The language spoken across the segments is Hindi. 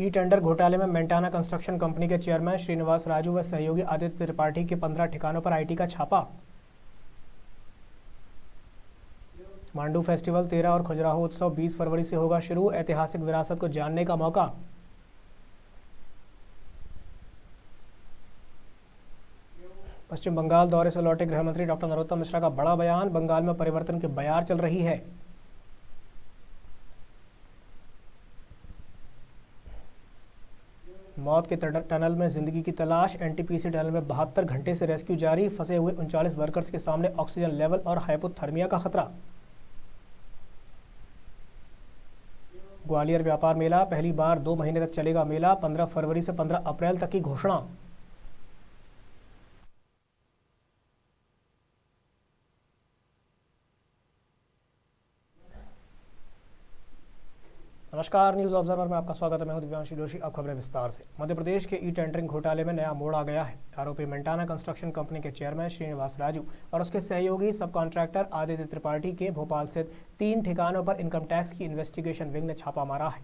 ई टेंडर घोटाले में मेंटाना कंस्ट्रक्शन कंपनी के चेयरमैन श्रीनिवास राजू व सहयोगी आदित्य त्रिपाठी के 15 ठिकानों पर आईटी का छापा। मांडू फेस्टिवल 13 और खजुराहो उत्सव 20 फरवरी से होगा शुरू। ऐतिहासिक विरासत को जानने का मौका। पश्चिम बंगाल दौरे से लौटे गृह मंत्री डॉक्टर नरोत्तम मिश्रा का बड़ा बयान। बंगाल में परिवर्तन की बयार चल रही है। मौत के टनल में जिंदगी की तलाश। एनटीपीसी टनल में 72 घंटे से रेस्क्यू जारी। फंसे हुए 39 वर्कर्स के सामने ऑक्सीजन लेवल और हाइपोथर्मिया का खतरा। ग्वालियर व्यापार मेला पहली बार 2 महीने तक चलेगा मेला। 15 फरवरी से 15 अप्रैल तक की घोषणा। नमस्कार, न्यूज ऑब्जर्वर में आपका स्वागत है। मैं हूं दिव्यांशु जोशी। अब खबरें विस्तार से। मध्य प्रदेश के ई टेंडरिंग घोटाले में नया मोड़ आ गया है। आरोपी मेंटाना कंस्ट्रक्शन कंपनी के चेयरमैन श्रीनिवास राजू और उसके सहयोगी सब कॉन्ट्रैक्टर आदित्य त्रिपाठी के भोपाल स्थित 3 ठिकानों पर इनकम टैक्स की इन्वेस्टिगेशन विंग ने छापा मारा है।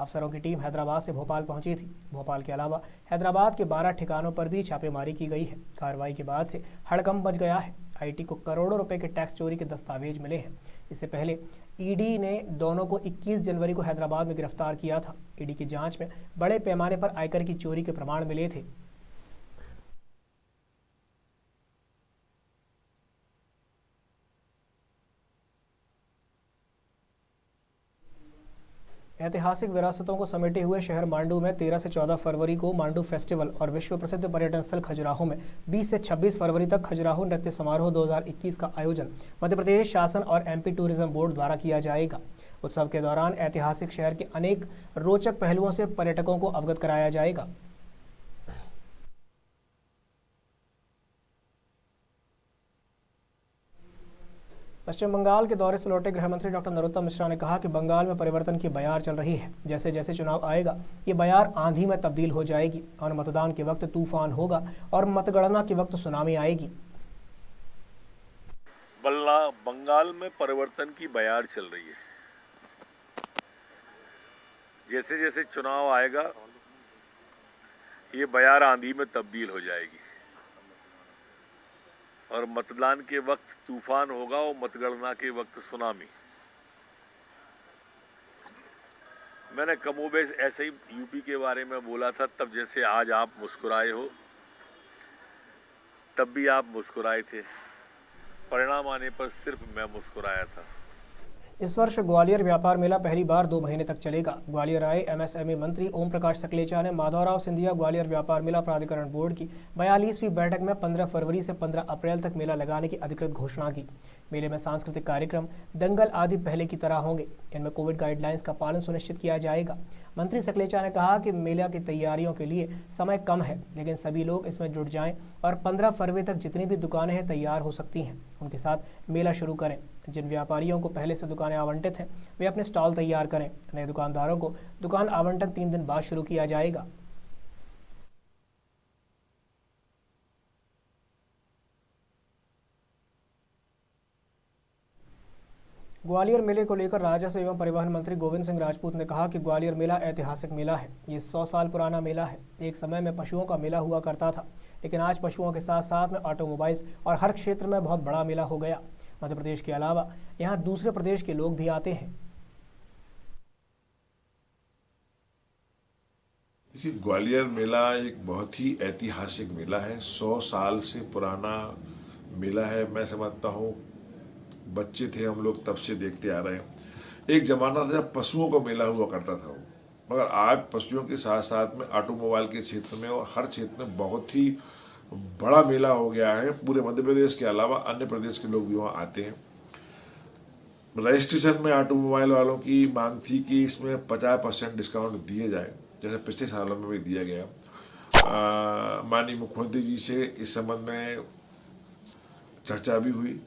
अफसरों की टीम हैदराबाद से भोपाल पहुंची थी। भोपाल के अलावा हैदराबाद के 12 ठिकानों पर भी छापेमारी की गई है। कार्रवाई के बाद से हड़कंप मच गया है। आईटी को करोड़ों रुपए के टैक्स चोरी के दस्तावेज मिले हैं। इससे पहले ईडी ने दोनों को 21 जनवरी को हैदराबाद में गिरफ्तार किया था। ईडी की जांच में बड़े पैमाने पर आयकर की चोरी के प्रमाण मिले थे। ऐतिहासिक विरासतों को समेटे हुए शहर मांडू में 13 से 14 फरवरी को मांडू फेस्टिवल और विश्व प्रसिद्ध पर्यटन स्थल खजुराहो में 20 से 26 फरवरी तक खजुराहो नृत्य समारोह 2021 का आयोजन मध्य प्रदेश शासन और एमपी टूरिज्म बोर्ड द्वारा किया जाएगा। उत्सव के दौरान ऐतिहासिक शहर के अनेक रोचक पहलुओं से पर्यटकों को अवगत कराया जाएगा। पश्चिम बंगाल के दौरे से लौटे गृह मंत्री डॉक्टर नरोत्तम मिश्रा ने कहा कि बंगाल में परिवर्तन की बयार चल रही है। जैसे जैसे चुनाव आएगा ये बयार आंधी में तब्दील हो जाएगी और मतदान के वक्त तूफान होगा और मतगणना के वक्त सुनामी आएगी। बंगाल में परिवर्तन की बयार चल रही है। जैसे जैसे चुनाव आएगा ये बयार आंधी में तब्दील हो जाएगी और मतदान के वक्त तूफान होगा और मतगणना के वक्त सुनामी। मैंने कमोबेश ऐसे ही यूपी के बारे में बोला था, तब जैसे आज आप मुस्कुराए हो तब भी आप मुस्कुराए थे। परिणाम आने पर सिर्फ मैं मुस्कुराया था। इस वर्ष ग्वालियर व्यापार मेला पहली बार 2 महीने तक चलेगा। ग्वालियर आए एमएसएमई मंत्री ओम प्रकाश सकलेचा ने माधवराव सिंधिया ग्वालियर व्यापार मेला प्राधिकरण बोर्ड की 42वीं बैठक में 15 फरवरी से 15 अप्रैल तक मेला लगाने की अधिकृत घोषणा की। मेले में सांस्कृतिक कार्यक्रम, दंगल आदि पहले की तरह होंगे। इनमें कोविड गाइडलाइंस का पालन सुनिश्चित किया जाएगा। मंत्री सकलेचा ने कहा कि मेला की तैयारियों के लिए समय कम है, लेकिन सभी लोग इसमें जुट जाएं और 15 फरवरी तक जितनी भी दुकानें हैं तैयार हो सकती हैं, उनके साथ मेला शुरू करें। जिन व्यापारियों को पहले से दुकानें आवंटित हैं वे अपने स्टॉल तैयार करें। नए दुकानदारों को दुकान आवंटन 3 दिन बाद शुरू किया जाएगा। ग्वालियर मेले को लेकर राजस्व एवं परिवहन मंत्री गोविंद सिंह राजपूत ने कहा कि ग्वालियर मेला ऐतिहासिक मेला है। ये 100 साल पुराना मेला है। एक समय में पशुओं का मेला हुआ करता था, लेकिन आज पशुओं के साथ साथ में ऑटोमोबाइल्स और हर क्षेत्र में बहुत बड़ा मेला हो गया। मध्य प्रदेश के अलावा यहाँ दूसरे प्रदेश के लोग भी आते हैं। देखिए, ग्वालियर मेला एक बहुत ही ऐतिहासिक मेला है। 100 साल से पुराना मेला है। मैं समझता हूँ बच्चे थे हम लोग तब से देखते आ रहे हैं। एक जमाना था जब पशुओं का मेला हुआ करता था, मगर आज पशुओं के साथ साथ में ऑटोमोबाइल के क्षेत्र में और हर क्षेत्र में बहुत ही बड़ा मेला हो गया है। पूरे मध्य प्रदेश के अलावा अन्य प्रदेश के लोग भी वहाँ आते हैं। रजिस्ट्रेशन में ऑटोमोबाइल वालों की मांग थी कि इसमें 50% डिस्काउंट दिए जाए, जैसे पिछले सालों में भी दिया गया। माननीय मुख्यमंत्री जी से इस संबंध में चर्चा भी हुई।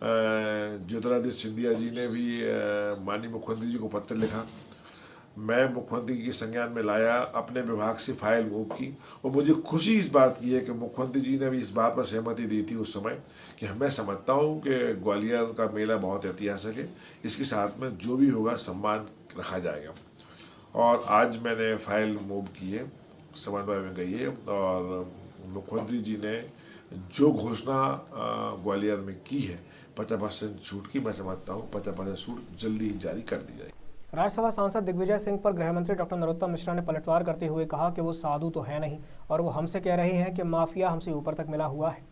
ज्योतिरादित्य सिंधिया जी ने भी माननीय मुख्यमंत्री जी को पत्र लिखा। मैं मुख्यमंत्री के संज्ञान में लाया, अपने विभाग से फाइल मूव की और मुझे खुशी इस बात की है कि मुख्यमंत्री जी ने भी इस बात पर सहमति दी थी उस समय कि मैं समझता हूँ कि ग्वालियर का मेला बहुत ऐतिहासिक है। इसके साथ में जो भी होगा सम्मान रखा जाएगा और आज मैंने फाइल मूव की है, समन्वय में गई है और मुख्यमंत्री जी ने जो घोषणा ग्वालियर में की है 50% छूट की, मैं समझता हूँ 50% छूट जल्दी ही जारी कर दी जाएगी। राज्यसभा सांसद दिग्विजय सिंह पर गृह मंत्री डॉक्टर नरोत्तम मिश्रा ने पलटवार करते हुए कहा कि वो साधु तो है नहीं और वो हमसे कह रहे हैं कि माफिया हमसे ऊपर तक मिला हुआ है।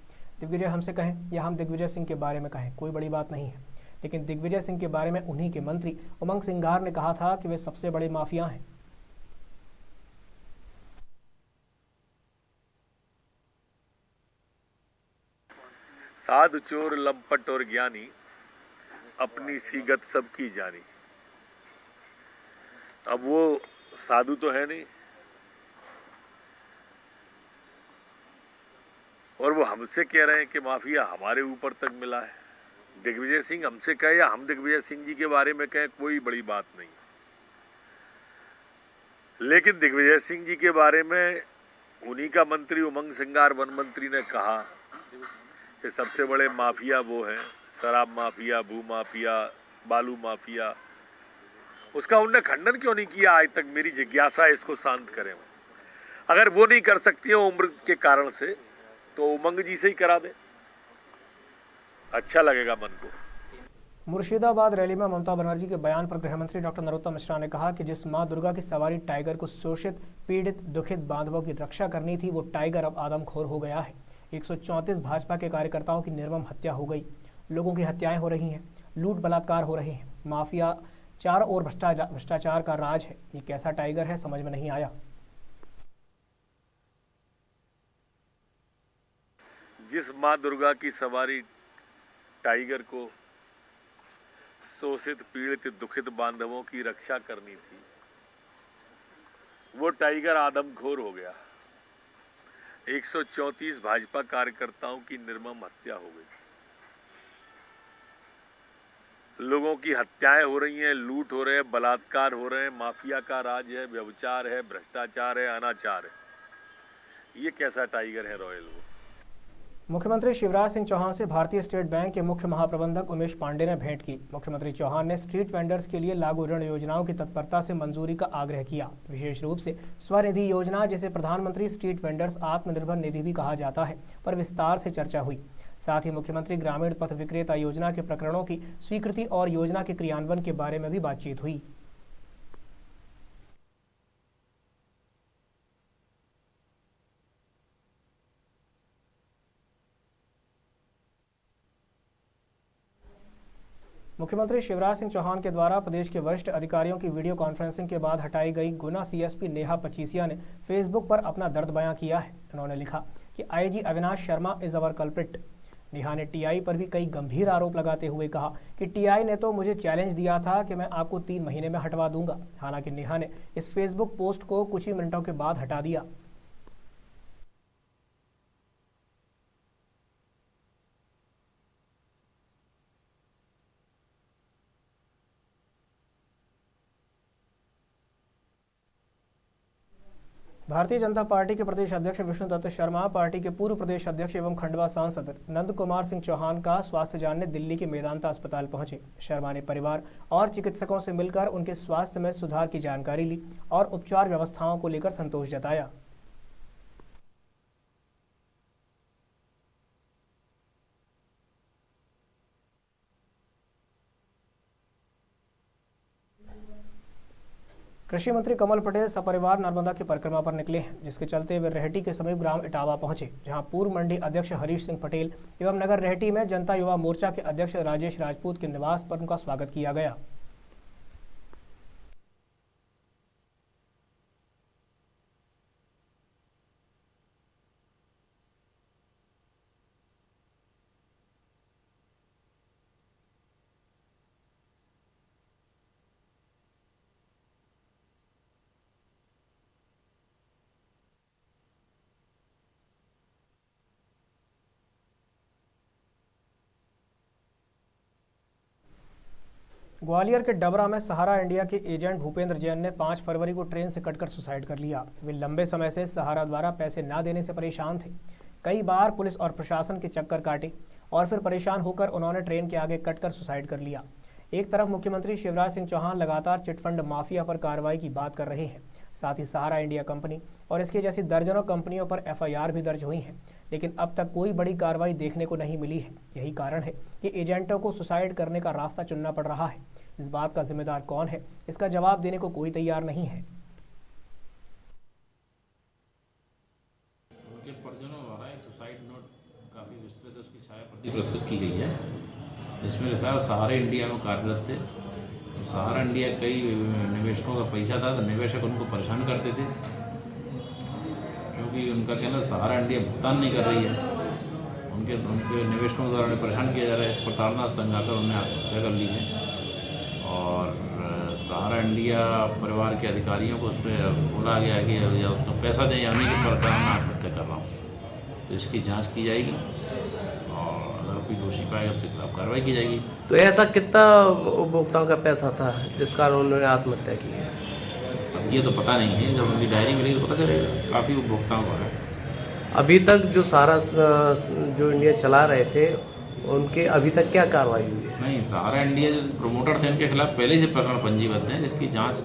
दिग्विजय हमसे कहें या हम दिग्विजय सिंह के बारे में कहें, कोई बड़ी बात नहीं है, लेकिन दिग्विजय सिंह के बारे में उन्हीं के मंत्री उमंग सिंघार ने कहा था कि वे सबसे बड़े माफिया हैं। साधु चोर लंपट और ज्ञानी, अपनी सीगत सबकी जानी। अब वो साधु तो है नहीं और वो हमसे कह रहे हैं कि माफिया हमारे ऊपर तक मिला है। दिग्विजय सिंह हमसे कहे या हम दिग्विजय सिंह जी के बारे में कहें, कोई बड़ी बात नहीं, लेकिन दिग्विजय सिंह जी के बारे में उन्हीं का मंत्री उमंग सिंघार वन मंत्री ने कहा कि सबसे बड़े माफिया वो हैं, शराब माफिया, भू माफिया, बालू माफिया। उसका उन्होंने खंडन क्यों नहीं किया आज तक? मेरी जिज्ञासा है, इसको शांत करें। अगर वो नहीं कर सकती है उम्र के कारण से, तो उमंग जी से ही करा दे, अच्छा लगेगा मन को। मुर्शिदाबाद रैली में ममता बनर्जी के बयान पर गृह मंत्री डॉक्टर नरोत्तम मिश्रा ने कहा कि जिस मां दुर्गा की सवारी टाइगर को शोषित, पीड़ित, दुखित बांधवों की रक्षा करनी थी, वो टाइगर अब आदमखोर हो गया है। 134 भाजपा के कार्यकर्ताओं की निर्मम हत्या हो गई, लोगों की हत्याएं हो रही हैं, लूट बलात्कार हो रहे हैं, माफिया चारों ओर भ्रष्टाचार का राज है। ये कैसा टाइगर है, समझ में नहीं आया। जिस माँ दुर्गा की सवारी टाइगर को शोषित, पीड़ित, दुखित बांधवों की रक्षा करनी थी, वो टाइगर आदमखोर हो गया। 134 भाजपा कार्यकर्ताओं की निर्मम हत्या हो गई, लोगों की हत्याएं हो रही हैं, लूट हो रहे हैं, बलात्कार हो रहे हैं, माफिया का राज है, व्यभिचार है, भ्रष्टाचार है, अनाचार है। ये कैसा टाइगर है रॉयल? वो मुख्यमंत्री शिवराज सिंह चौहान से भारतीय स्टेट बैंक के मुख्य महाप्रबंधक उमेश पांडे ने भेंट की। मुख्यमंत्री चौहान ने स्ट्रीट वेंडर्स के लिए लागू ऋण योजनाओं की तत्परता से मंजूरी का आग्रह किया। विशेष रूप से स्वनिधि योजना, जिसे प्रधानमंत्री स्ट्रीट वेंडर्स आत्मनिर्भर निधि भी कहा जाता है, पर विस्तार से चर्चा हुई। साथ ही मुख्यमंत्री ग्रामीण पथ विक्रेता योजना के प्रकरणों की स्वीकृति और योजना के क्रियान्वयन के बारे में भी बातचीत हुई। मुख्यमंत्री शिवराज सिंह चौहान के द्वारा प्रदेश के वरिष्ठ अधिकारियों की वीडियो कॉन्फ्रेंसिंग के बाद हटाई गई गुना सीएसपी नेहा पचीसिया ने फेसबुक पर अपना दर्द बयां किया है। उन्होंने लिखा कि IG Avinash Sharma is our culprit. Neha ने टीआई पर भी कई गंभीर आरोप लगाते हुए कहा कि टीआई ने तो मुझे चैलेंज दिया था कि मैं आपको 3 महीने में हटवा दूंगा। हालांकि नेहा ने इस फेसबुक पोस्ट को कुछ ही मिनटों के बाद हटा दिया। भारतीय जनता पार्टी के प्रदेश अध्यक्ष विष्णुदत्त शर्मा पार्टी के पूर्व प्रदेश अध्यक्ष एवं खंडवा सांसद नंद कुमार सिंह चौहान का स्वास्थ्य जानने दिल्ली के मेदांता अस्पताल पहुंचे। शर्मा ने परिवार और चिकित्सकों से मिलकर उनके स्वास्थ्य में सुधार की जानकारी ली और उपचार व्यवस्थाओं को लेकर संतोष जताया। कृषि मंत्री कमल पटेल सपरिवार नर्मदा की परिक्रमा पर निकले हैं, जिसके चलते वे रेहटी के समीप ग्राम इटावा पहुंचे, जहां पूर्व मंडी अध्यक्ष हरीश सिंह पटेल एवं नगर रेहटी में जनता युवा मोर्चा के अध्यक्ष राजेश राजपूत के निवास पर उनका स्वागत किया गया। ग्वालियर के डबरा में सहारा इंडिया के एजेंट भूपेंद्र जैन ने 5 फरवरी को ट्रेन से कटकर सुसाइड कर लिया। वे लंबे समय से सहारा द्वारा पैसे न देने से परेशान थे। कई बार पुलिस और प्रशासन के चक्कर काटे और फिर परेशान होकर उन्होंने ट्रेन के आगे कटकर सुसाइड कर लिया। एक तरफ मुख्यमंत्री शिवराज सिंह चौहान लगातार चिटफंड माफिया पर कार्रवाई की बात कर रहे हैं, साथ ही सहारा इंडिया कंपनी और इसके जैसी दर्जनों कंपनियों पर एफआईआर भी दर्ज हुई हैं, लेकिन अब तक कोई बड़ी कार्रवाई देखने को नहीं मिली है। यही कारण है कि एजेंटों को सुसाइड करने का रास्ता चुनना पड़ रहा है। इस बात का जिम्मेदार कौन है, इसका जवाब देने को कोई तैयार नहीं है। उनके परिजनों द्वारा एक सुसाइड नोट काफ़ी विस्तृत उसकी छाया प्रति प्रस्तुत की गई है। इसमें लिखा है सहारा इंडिया में कार्यरत थे। सहारा इंडिया कई निवेशकों का पैसा था, तो निवेशक उनको परेशान करते थे, क्योंकि उनका कहना सहारा इंडिया भुगतान नहीं कर रही है। उनके निवेशकों द्वारा उन्हें परेशान किया जा रहा है। इस प्रताड़ना से तंग आकर उन्हें आत्महत्या कर ली है और सहारा इंडिया परिवार के अधिकारियों को उस पर बोला गया कि या उसको पैसा दें या नहीं, के प्रकार मैं आत्महत्या कर रहा हूँ। तो इसकी जांच की जाएगी और अगर कोई दोषी पाएगा उसके खिलाफ कार्रवाई की जाएगी। तो ऐसा कितना उपभोक्ताओं का पैसा था जिस कारण उन्होंने आत्महत्या की है? अब ये तो पता नहीं है, जब उनकी डायरी मिलेगी तो पता चलेगा। काफ़ी उपभोक्ताओं का है। अभी तक जो सारा जो इंडिया चला रहे थे उनके अभी तक क्या कार्रवाई हुई है? नहीं, सहारा इंडिया जो प्रमोटर थे उनके खिलाफ पहले से प्रकरण पंजीबद्ध हैं, जिसकी जांच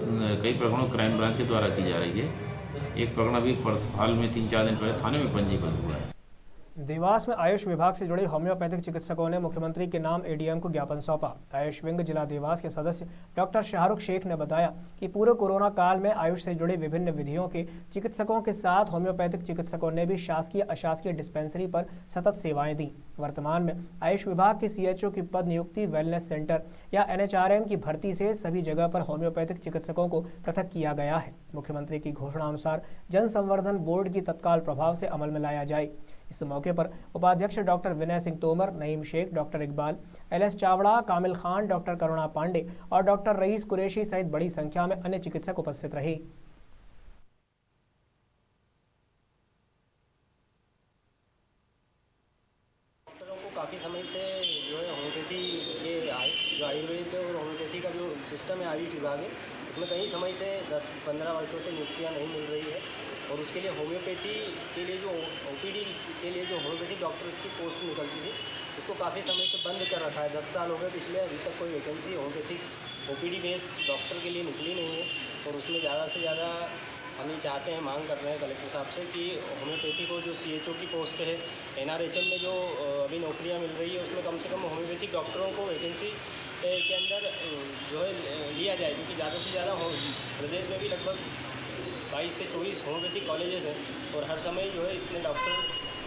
कई प्रकरणों क्राइम ब्रांच के द्वारा की जा रही है। एक प्रकरण अभी हाल में 3-4 दिन पहले थाने में पंजीबद्ध हुआ है। देवास में आयुष विभाग से जुड़े होम्योपैथिक चिकित्सकों ने मुख्यमंत्री के नाम एडीएम को ज्ञापन सौंपा। आयुष विंग जिला देवास के सदस्य डॉक्टर शाहरुख शेख ने बताया कि पूरे कोरोना काल में आयुष से जुड़े विभिन्न विधियों के चिकित्सकों के साथ होम्योपैथिक चिकित्सकों ने भी शासकीय अशासकीय डिस्पेंसरी पर सतत सेवाएं दी। वर्तमान में आयुष विभाग की सीएचओ की पद नियुक्ति, वेलनेस सेंटर या एनएचआरएम की भर्ती से सभी जगह पर होम्योपैथिक चिकित्सकों को पृथक किया गया है। मुख्यमंत्री की घोषणा अनुसार जन संवर्धन बोर्ड की तत्काल प्रभाव से अमल में लाया जाए। इस मौके पर उपाध्यक्ष doctor Vinay Singh Tomar, Naeem Sheikh, doctor Iqbal, LS Chavda, कामिल खान, डॉक्टर करुणा पांडे और डॉक्टर रईस कुरैशी सहित बड़ी संख्या में अन्य चिकित्सक उपस्थित रहे। काफ़ी समय से जो है होम्योपैथी के जो आयुर्वेद और होम्योपैथी का जो सिस्टम है आयुष विभाग है, उसमें कई समय से 10-15 वर्षों से नियुक्तियाँ नहीं मिल रही है और उसके लिए होम्योपैथी के लिए जो ओपीडी के लिए जो होम्योपैथिक डॉक्टर्स की पोस्ट निकलती थी उसको काफ़ी समय से बंद कर रखा है। 10 साल हो गए, पिछले अभी तक कोई vacancy homeopathic OPD base doctor के लिए निकली नहीं है और उसमें ज़्यादा से ज़्यादा हम ये चाहते हैं, मांग कर रहे हैं कलेक्टर साहब से कि होम्योपैथी को जो सीएचओ की पोस्ट है एनआरएचएम में जो अभी नौकरियां मिल रही है उसमें कम से कम होम्योपैथिक डॉक्टरों को वैकेंसी के अंदर जो है लिया जाए, क्योंकि ज़्यादा से ज़्यादा प्रदेश में भी लगभग 22 से 24 होम्योपैथिक कॉलेजेस हैं और हर समय जो है इतने डॉक्टर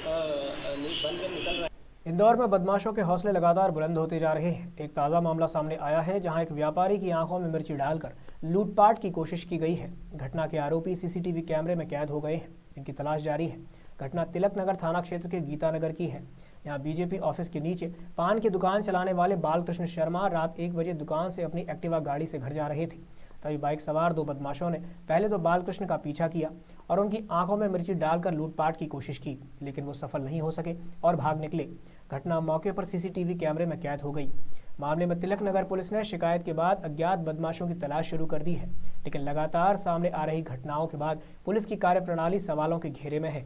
बन कर निकल रहे हैं। इंदौर में बदमाशों के हौसले लगातार बुलंद होते जा रहे हैं। एक ताज़ा मामला सामने आया है जहां एक व्यापारी की आंखों में मिर्ची डालकर लूटपाट की कोशिश की गई है। घटना के आरोपी सीसीटीवी कैमरे में कैद हो गए हैं, जिनकी तलाश जारी है। घटना तिलक नगर थाना क्षेत्र के गीता नगर की है। यहाँ बीजेपी ऑफिस के नीचे पान की दुकान चलाने वाले बालकृष्ण शर्मा रात 1 बजे दुकान से अपनी एक्टिवा गाड़ी से घर जा रहे थे। तभी बाइक सवार 2 बदमाशों ने पहले तो बालकृष्ण का पीछा किया और उनकी आंखों में मिर्ची डालकर लूटपाट की कोशिश की, लेकिन वो सफल नहीं हो सके और भाग निकले। घटना मौके पर सीसीटीवी कैमरे में कैद हो गई। मामले में तिलक नगर पुलिस ने शिकायत के बाद अज्ञात बदमाशों की तलाश शुरू कर दी है, लेकिन लगातार सामने आ रही घटनाओं के बाद पुलिस की कार्यप्रणाली सवालों के घेरे में है।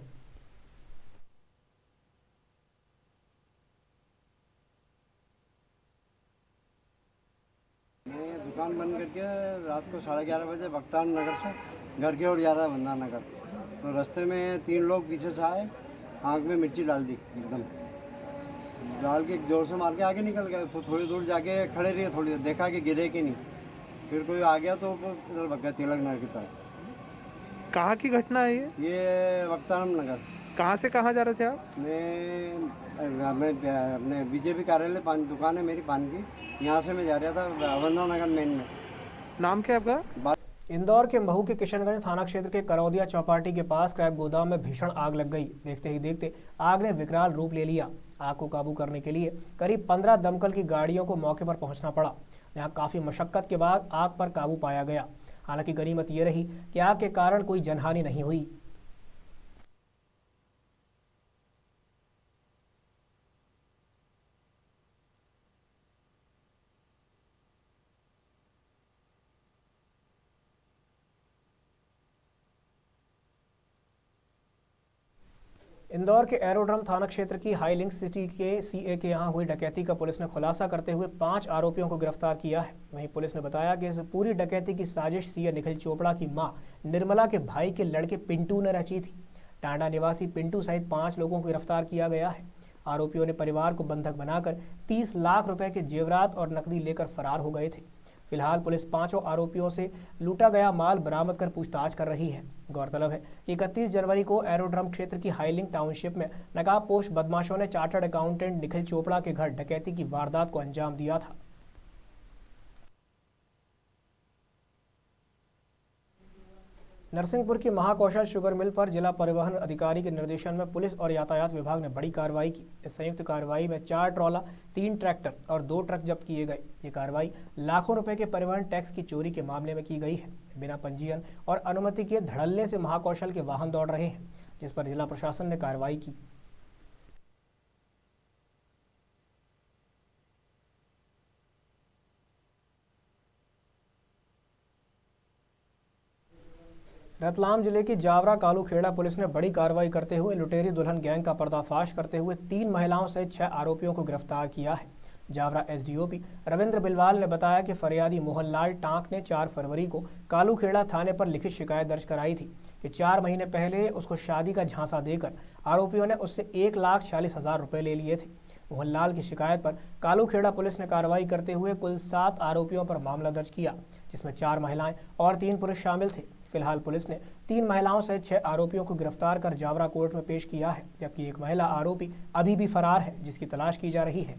दुकान बंद करके रात को 11:30 बजे बख्तार नगर से घर की ओर जा रहा है बंदा नगर, तो रास्ते में 3 लोग पीछे से आए, आँख में मिर्ची डाल दी, एकदम डाल के जोर से मार के आगे निकल गए। फिर थोड़ी दूर जाके खड़े रहे, थोड़ी देर देखा कि गिरे कि नहीं, फिर कोई आ गया तो इधर भग गया तिलक नगर की तरफ। कहाँ की घटना है ये बख्तार नगर। कहाँ से कहाँ जा रहे थे आप? मैं अपने बीजेपी कार्यालय पान दुकान है मेरी पान की, यहाँ से मैं जा रहा था अवंदा नगर मेन में। नाम क्या है आपका? इंदौर के महू के किशनगंज थाना क्षेत्र के करौदिया चौपाटी के पास क्रैप गोदाम में भीषण आग लग गई। देखते ही देखते आग ने विकराल रूप ले लिया। आग को काबू करने के लिए करीब 15 दमकल की गाड़ियों को मौके पर पहुंचना पड़ा। यहाँ काफी मशक्कत के बाद आग पर काबू पाया गया। हालांकि गनीमत ये रही कि आग के कारण कोई जनहानि नहीं हुई। इंदौर के एरोड्रम थाना क्षेत्र की हाईलिंक सिटी के सीए के यहां हुई डकैती का पुलिस ने खुलासा करते हुए 5 आरोपियों को गिरफ्तार किया है। वहीं पुलिस ने बताया कि इस पूरी डकैती की साजिश सीए निखिल चोपड़ा की मां निर्मला के भाई के लड़के पिंटू ने रची थी। टांडा निवासी पिंटू सहित 5 लोगों को गिरफ्तार किया गया है। आरोपियों ने परिवार को बंधक बनाकर 30 लाख रुपए के जेवरात और नकदी लेकर फरार हो गए थे। फिलहाल पुलिस 5 आरोपियों से लूटा गया माल बरामद कर पूछताछ कर रही है। गौरतलब है कि 31 जनवरी को एरोड्रम क्षेत्र की हाईलिंक टाउनशिप में नकाबपोश बदमाशों ने चार्टर्ड अकाउंटेंट निखिल चोपड़ा के घर डकैती की वारदात को अंजाम दिया था। नरसिंहपुर की महाकौशल शुगर मिल पर जिला परिवहन अधिकारी के निर्देशन में पुलिस और यातायात विभाग ने बड़ी कार्रवाई की। इस संयुक्त कार्रवाई में 4 ट्रॉला, 3 ट्रैक्टर और 2 ट्रक जब्त किए गए। ये कार्रवाई लाखों रुपए के परिवहन टैक्स की चोरी के मामले में की गई है। बिना पंजीयन और अनुमति के धड़ल्ले से महाकौशल के वाहन दौड़ रहे हैं, जिस पर जिला प्रशासन ने कार्रवाई की। रतलाम जिले की जावरा कालूखेड़ा पुलिस ने बड़ी कार्रवाई करते हुए लुटेरी दुल्हन गैंग का पर्दाफाश करते हुए 3 महिलाओं सहित 6 आरोपियों को गिरफ्तार किया है। जावरा एसडीओपी रविंद्र बिलवाल ने बताया कि फरियादी मोहनलाल टांक ने 4 फरवरी को कालूखेड़ा थाने पर लिखित शिकायत दर्ज कराई थी कि 4 महीने पहले उसको शादी का झांसा देकर आरोपियों ने उससे 1,46,000 रुपए ले लिए थे। मोहनलाल की शिकायत पर कालूखेड़ा पुलिस ने कार्रवाई करते हुए कुल 7 आरोपियों पर मामला दर्ज किया, जिसमें 4 महिलाएं और 3 पुरुष शामिल थे। फिलहाल पुलिस ने 3 महिलाओं सहित 6 आरोपियों को गिरफ्तार कर जावरा कोर्ट में पेश किया है, जबकि एक महिला आरोपी अभी भी फरार है, जिसकी तलाश की जा रही है।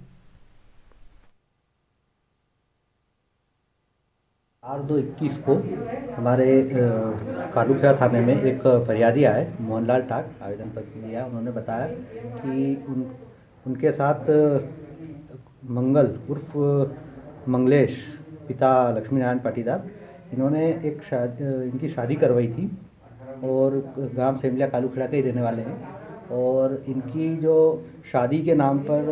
8/2/21 को हमारे कालूखेड़ा थाने में एक फरियादी आए, मोहनलाल टाक, आवेदन पत्र लिया। उन्होंने बताया कि उनके साथ मंगल उर्फ मंगलेश, पिता लक्ष्मी नारायण पाटीदार, इन्होंने इनकी शादी करवाई थी और ग्राम सेमलिया कालूखेड़ा के ही रहने वाले हैं। और इनकी जो शादी के नाम पर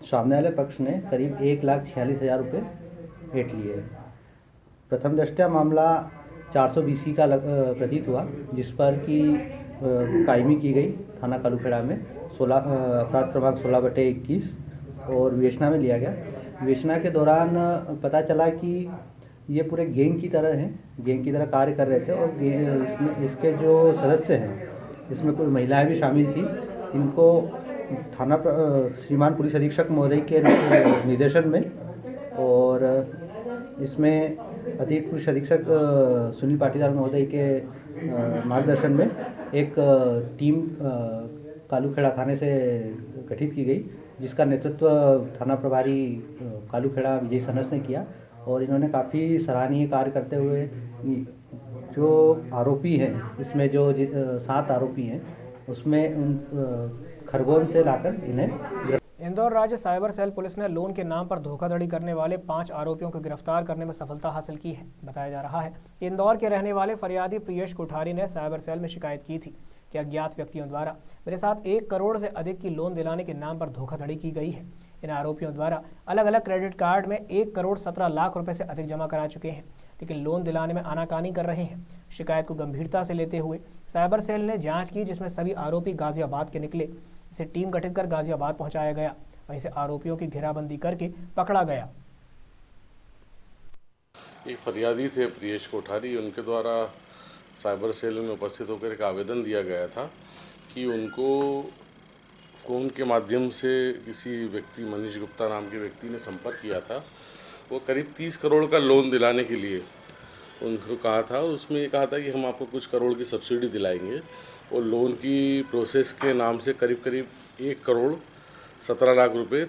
सामने वाले पक्ष ने करीब 1,46,000 रुपये ऐंठ लिए। प्रथम दृष्टया मामला 420 का प्रतीत हुआ, जिस पर कि कायमी की गई थाना कालूखेड़ा में अपराध क्रमांक 16/21 और विवेचना में लिया गया। विवेचना के दौरान पता चला कि ये पूरे गैंग की तरह हैं, गैंग की तरह कार्य कर रहे थे और इसके जो सदस्य हैं, इसमें कोई महिलाएं भी शामिल थी। इनको थाना श्रीमान पुलिस अधीक्षक महोदय के निर्देशन में और इसमें अतिरिक्त पुलिस अधीक्षक सुनील पाटीदार महोदय के मार्गदर्शन में एक टीम कालूखेड़ा थाने से गठित की गई, जिसका नेतृत्व थाना प्रभारी कालूखेड़ा विजय सनस ने किया। और इन्होंने काफ़ी सराहनीय कार्य करते हुए जो आरोपी हैं, इसमें जो 7 आरोपी हैं, उसमें खरगोन से लाकर इन्हें। इंदौर राज्य साइबर सेल पुलिस ने लोन के नाम पर धोखाधड़ी करने वाले 5 आरोपियों को गिरफ्तार करने में सफलता हासिल की है। बताया जा रहा है कि इंदौर के रहने वाले फरियादी प्रियेश कोठारी ने साइबर सेल में शिकायत की थी कि अज्ञात व्यक्तियों द्वारा मेरे साथ 1 करोड़ से अधिक की लोन दिलाने के नाम पर धोखाधड़ी की गई है। इन आरोपियों द्वारा अलग अलग क्रेडिट कार्ड में 1,17 लाख रुपए से अधिक जमा करा चुके हैं, लेकिन लोन दिलाने में आनाकानी कर रहे हैं। शिकायत को गंभीरता से लेते हुए साइबर सेल ने जांच की, जिसमें सभी आरोपी गाजियाबाद के निकले। इसे टीम गठित कर गाजियाबाद पहुंचाया गया, वहीं से आरोपियों की घेराबंदी करके पकड़ा गया। एक फरियादी थे प्रियेश कोठारी, उनके द्वारा साइबर सेल में उपस्थित होकर एक आवेदन दिया गया था कि उनको फ़ोन के माध्यम से किसी व्यक्ति, मनीष गुप्ता नाम के व्यक्ति ने संपर्क किया था। वो करीब 30 करोड़ का लोन दिलाने के लिए उनको कहा था। उसमें ये कहा था कि हम आपको कुछ करोड़ की सब्सिडी दिलाएंगे, और लोन की प्रोसेस के नाम से करीब करीब 1,17 लाख रुपए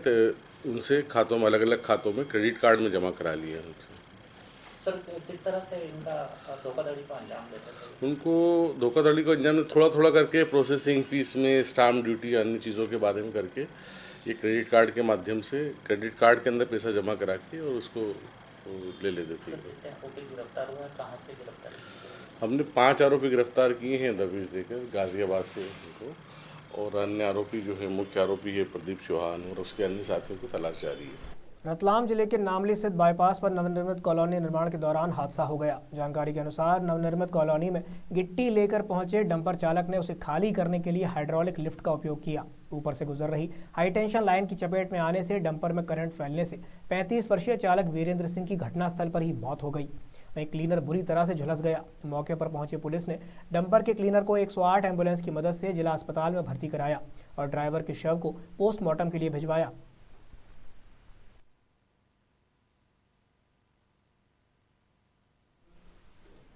उनसे खातों में, अलग अलग खातों में, क्रेडिट कार्ड में जमा करा लिए हैं। सर, किस तरह से इनका धोखाधड़ी को अंजाम देते थे? उनको धोखाधड़ी को अंजाम थोड़ा थोड़ा करके प्रोसेसिंग फीस में, स्टाम्प ड्यूटी, अन्य चीज़ों के बारे में करके ये क्रेडिट कार्ड के माध्यम से क्रेडिट कार्ड के अंदर पैसा जमा करा के और उसको ले लेते थे। गिरफ्तार हुए, कहाँ से गिरफ्तार? हमने 5 आरोपी गिरफ्तार किए हैं दबिश देकर गाजियाबाद से उनको, और अन्य आरोपी जो है, मुख्य आरोपी है प्रदीप चौहान, और उसके अन्य साथियों की तलाश जारी है। रतलाम जिले के नामली स्थित बाईपास पर नवनिर्मित कॉलोनी निर्माण के दौरान हादसा हो गया। जानकारी के अनुसार नवनिर्मित कॉलोनी में गिट्टी लेकर पहुंचे डंपर चालक ने उसे खाली करने के लिए हाइड्रोलिक लिफ्ट का उपयोग किया। ऊपर से गुजर रही हाईटेंशन लाइन की चपेट में आने से डंपर में करंट फैलने से 35 वर्षीय चालक वीरेंद्र सिंह की घटनास्थल पर ही मौत हो गई। वहीं क्लीनर बुरी तरह से झुलस गया। मौके पर पहुंची पुलिस ने डंपर के क्लीनर को 108 एम्बुलेंस की मदद से जिला अस्पताल में भर्ती कराया और ड्राइवर के शव को पोस्टमार्टम के लिए भिजवाया।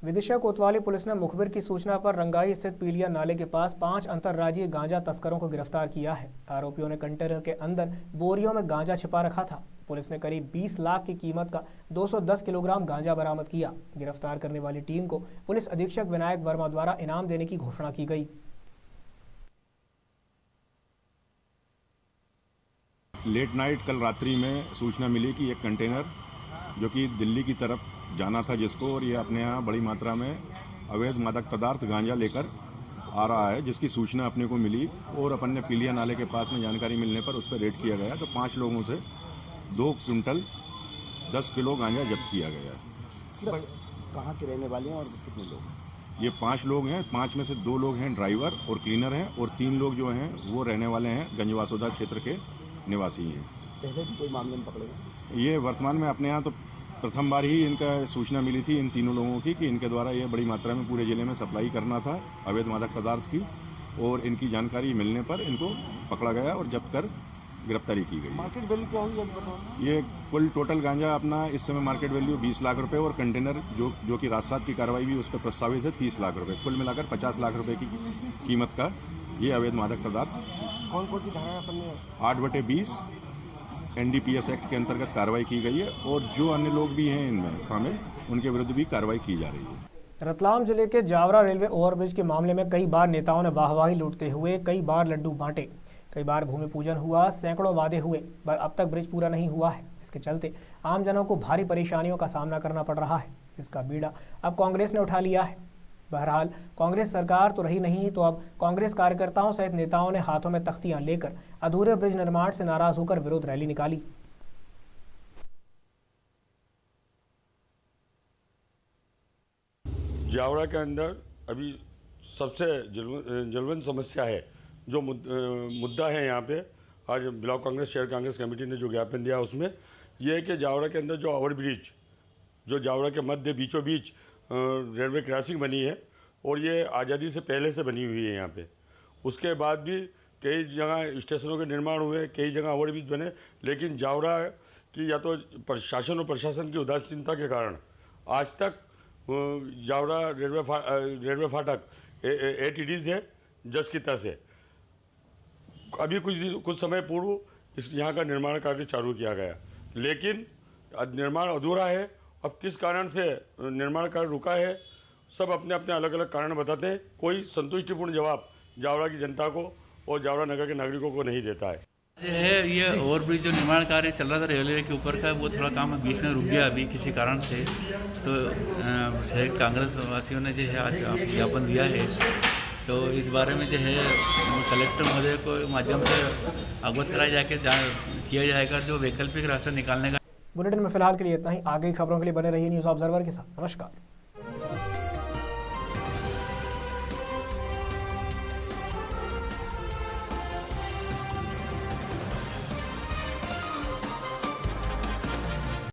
विदिशा कोतवाली पुलिस ने मुखबिर की सूचना पर रंगाई स्थित पीलिया नाले के पास 5 अंतर्राज्यीय गांजा तस्करों को गिरफ्तार किया है। आरोपियों ने कंटेनर के अंदर बोरियों में गांजा छिपा रखा था। पुलिस ने करीब 20 लाख की कीमत का 210 किलोग्राम गांजा बरामद किया। गिरफ्तार करने वाली टीम को पुलिस अधीक्षक विनायक वर्मा द्वारा इनाम देने की घोषणा की गई। लेट नाइट कल रात्रि में सूचना मिली कि एक कंटेनर जो कि दिल्ली की तरफ जाना था जिसको, और ये अपने यहाँ बड़ी मात्रा में अवैध मादक पदार्थ गांजा लेकर आ रहा है, जिसकी सूचना अपने को मिली और अपन ने पीलिया नाले के पास में जानकारी मिलने पर उस पर रेड किया गया। तो 5 लोगों से 2 क्विंटल 10 किलो गांजा जब्त किया गया। कहाँ के रहने वाले हैं और कितने लोग? ये 5 लोग हैं। 5 में से 2 लोग हैं ड्राइवर और क्लीनर हैं, और 3 लोग जो हैं वो रहने वाले हैं गंजवासोदा क्षेत्र के निवासी हैं। पहले भी कोई मामले में पकड़े गए? ये वर्तमान में अपने यहाँ तो प्रथम बार ही इनका सूचना मिली थी इन तीनों लोगों की कि इनके द्वारा ये बड़ी मात्रा में पूरे जिले में सप्लाई करना था अवैध मादक पदार्थ की, और इनकी जानकारी मिलने पर इनको पकड़ा गया और जब्त कर गिरफ्तारी की गई। मार्केट वैल्यू क्या होगी? ये कुल टोटल गांजा अपना इस समय मार्केट वैल्यू 20 लाख रुपए, और कंटेनर जो कि राजसात की कार्रवाई भी उस पर प्रस्तावित है 30 लाख रुपए, कुल मिलाकर 50 लाख रुपए की कीमत का ये अवैध मादक पदार्थ। कौन कौन सी धाराएं अपन ने? 8/20 NDPS एक्ट के अंतर्गत कार्रवाई की गई है, और जो अन्य लोग भी हैं इनमें शामिल उनके विरुद्ध भी कार्रवाई की जा रही है। रतलाम जिले के जावरा रेलवे ओवरब्रिज के मामले में कई बार नेताओं ने वाहवाही लूटते हुए कई बार लड्डू बांटे, कई बार भूमि पूजन हुआ, सैकड़ों वादे हुए, पर अब तक ब्रिज पूरा नहीं हुआ है। इसके चलते आमजनों को भारी परेशानियों का सामना करना पड़ रहा है। इसका बीड़ा अब कांग्रेस ने उठा लिया है। बहरहाल कांग्रेस सरकार तो रही नहीं, तो अब कांग्रेस कार्यकर्ताओं सहित नेताओं ने हाथों में तख्तियां लेकर अधूरे ब्रिज निर्माण से नाराज होकर विरोध रैली निकाली। जावड़ा के अंदर अभी सबसे जलवंत समस्या है, जो मुद्दा है यहाँ पे। आज ब्लॉक कांग्रेस शहर कांग्रेस कमेटी ने जो ज्ञापन दिया उसमें यह है कि जावड़ा के अंदर जो ओवर ब्रिज, जो जावड़ा के मध्य बीचों बीच रेलवे क्रॉसिंग बनी है, और ये आज़ादी से पहले से बनी हुई है यहाँ पे। उसके बाद भी कई जगह स्टेशनों के निर्माण हुए, कई जगह ओवर ब्रिज बने, लेकिन जावड़ा की या तो प्रशासन और प्रशासन की उदासीनता के कारण आज तक जावड़ा रेलवे फाटक ATDs है जस की तस है। अभी कुछ समय पूर्व यहाँ का निर्माण कार्य चालू किया गया, लेकिन निर्माण अधूरा है। अब किस कारण से निर्माण कार्य रुका है, सब अपने अपने अलग अलग कारण बताते हैं। कोई संतुष्टिपूर्ण जवाब जावड़ा की जनता को और जावड़ा नगर के नागरिकों को नहीं देता है। ये ओवरब्रिज जो निर्माण कार्य चल रहा था रेलवे के ऊपर का, वो थोड़ा काम बीच में रुक गया अभी किसी कारण से। तो शहर कांग्रेस वासियों ने जो है आज ज्ञापन दिया है, तो इस बारे में जो है कलेक्टर महोदय को माध्यम से अवगत कराया जाके किया जाएगा जो वैकल्पिक रास्ता निकालने का। बुलेटिन में फिलहाल के लिए इतना ही। आगे की खबरों के लिए बने रहिए न्यूज़ ऑब्जर्वर के साथ। नमस्कार।